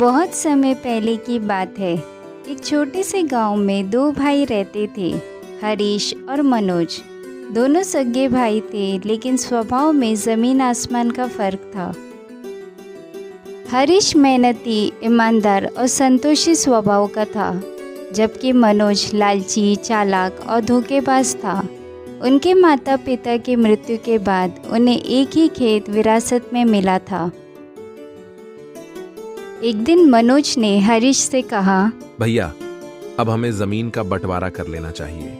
बहुत समय पहले की बात है। एक छोटे से गांव में दो भाई रहते थे, हरीश और मनोज। दोनों सगे भाई थे, लेकिन स्वभाव में ज़मीन आसमान का फ़र्क था। हरीश मेहनती, ईमानदार और संतोषी स्वभाव का था, जबकि मनोज लालची, चालाक और धोखेबाज था। उनके माता पिता की मृत्यु के बाद उन्हें एक ही खेत विरासत में मिला था। एक दिन मनोज ने हरीश से कहा, भैया, अब हमें ज़मीन का बंटवारा कर लेना चाहिए।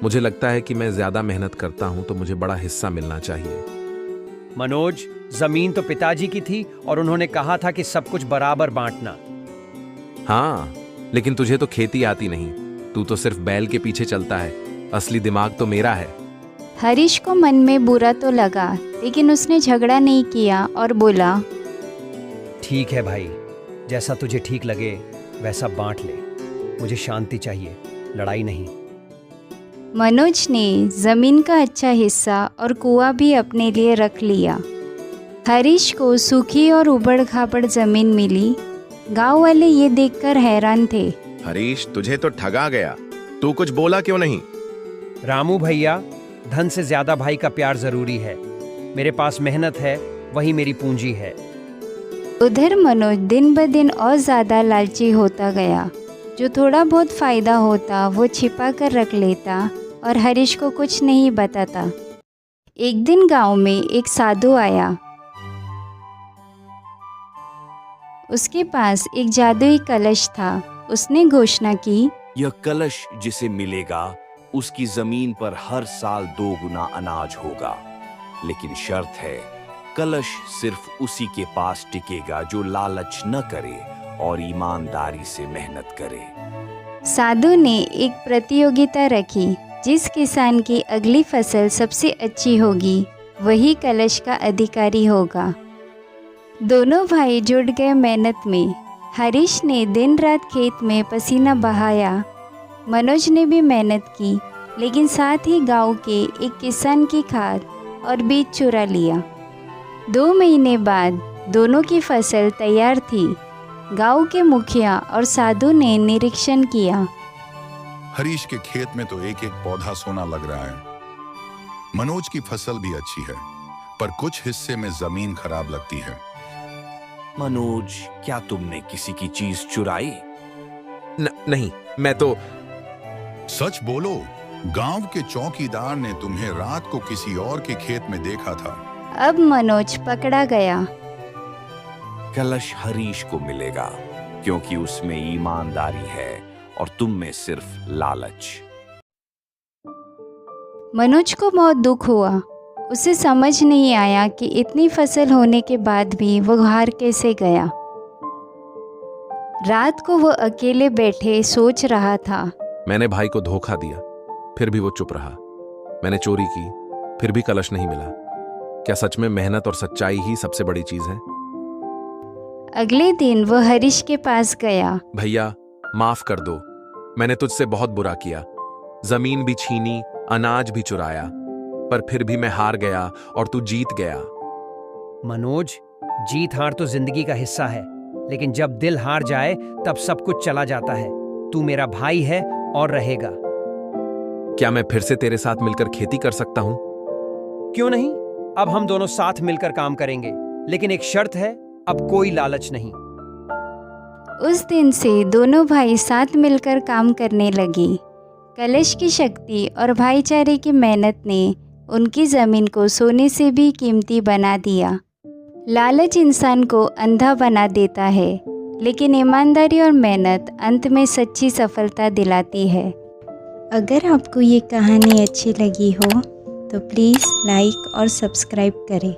मुझे लगता है कि मैं ज़्यादा मेहनत करता हूँ तो मुझे बड़ा हिस्सा मिलना चाहिए। मनोज, जमीन तो पिताजी की थी और उन्होंने कहा था कि सब कुछ बराबर बांटना। हाँ, लेकिन तुझे तो खेती आती नहीं। तू तो सिर्फ बैल के पीछे चलता है। असली दिमाग तो मेरा है। हरीश को मन में बुरा तो लगा, लेकिन उसने झगड़ा नहीं किया और बोला, ठीक है भाई, जैसा तुझे ठीक लगे वैसा बांट ले। मुझे शांति चाहिए, लड़ाई नहीं। मनोज ने जमीन का अच्छा हिस्सा और कुआं भी अपने लिए रख लिया। हरीश को सूखी और उबड़-खाबड़ जमीन मिली। गांव वाले ये देखकर हैरान थे। हरीश, तुझे तो ठगा गया। तू कुछ बोला क्यों नहीं? रामू भैया, धन से ज्यादा भाई का प्यार जरूरी है। मेरे पास मेहनत है, वही मेरी पूंजी है। उधर मनोज दिन ब दिन और ज़्यादा लालची होता गया। जो थोड़ा बहुत फ़ायदा होता वो छिपा कर रख लेता और हरीश को कुछ नहीं बताता। एक दिन गांव में एक साधु आया। उसके पास एक जादुई कलश था। उसने घोषणा की, यह कलश जिसे मिलेगा उसकी जमीन पर हर साल 2 गुना अनाज होगा, लेकिन शर्त है, कलश सिर्फ उसी के पास टिकेगा जो लालच न करे और ईमानदारी से मेहनत करे। साधु ने एक प्रतियोगिता रखी। जिस किसान की अगली फसल सबसे अच्छी होगी वही कलश का अधिकारी होगा। दोनों भाई जुट गए मेहनत में। हरीश ने दिन रात खेत में पसीना बहाया। मनोज ने भी मेहनत की, लेकिन साथ ही गांव के एक किसान की खाद और बीज चुरा लिया। 2 महीने बाद दोनों की फसल तैयार थी। गांव के मुखिया और साधु ने निरीक्षण किया। हरीश के खेत में तो एक एक पौधा सोना लग रहा है। मनोज की फसल भी अच्छी है, पर कुछ हिस्से में जमीन खराब लगती है। मनोज, क्या तुमने किसी की चीज चुराई? नहीं, मैं तो। सच बोलो, गांव के चौकीदार ने तुम्हें रात को किसी और के खेत में देखा था। अब मनोज पकड़ा गया। कलश हरीश को मिलेगा क्योंकि उसमें ईमानदारी है और तुम में सिर्फ लालच। मनोज को बहुत दुख हुआ। उसे समझ नहीं आया कि इतनी फसल होने के बाद भी वो हार कैसे गया। रात को वो अकेले बैठे सोच रहा था। मैंने भाई को धोखा दिया, फिर भी वो चुप रहा। मैंने चोरी की, फिर भी कलश नहीं मिला। क्या सच में मेहनत और सच्चाई ही सबसे बड़ी चीज है? अगले दिन वो हरीश के पास गया। भैया, माफ कर दो। मैंने तुझसे बहुत बुरा किया। जमीन भी छीनी, अनाज भी चुराया, पर फिर भी मैं हार गया और तू जीत गया। मनोज, जीत हार तो जिंदगी का हिस्सा है, लेकिन जब दिल हार जाए तब सब कुछ चला जाता है। तू मेरा भाई है और रहेगा। क्या मैं फिर से तेरे साथ मिलकर खेती कर सकता हूं? क्यों नहीं? अब हम दोनों साथ मिलकर काम करेंगे, लेकिन एक शर्त है, अब कोई लालच नहीं। उस दिन से दोनों भाई साथ मिलकर काम करने लगे। कलश की शक्ति और भाईचारे की मेहनत ने उनकी जमीन को सोने से भी कीमती बना दिया। लालच इंसान को अंधा बना देता है, लेकिन ईमानदारी और मेहनत अंत में सच्ची सफलता दिलाती है। अगर आपको ये कहानी अच्छी लगी हो तो प्लीज़ लाइक और सब्सक्राइब करें।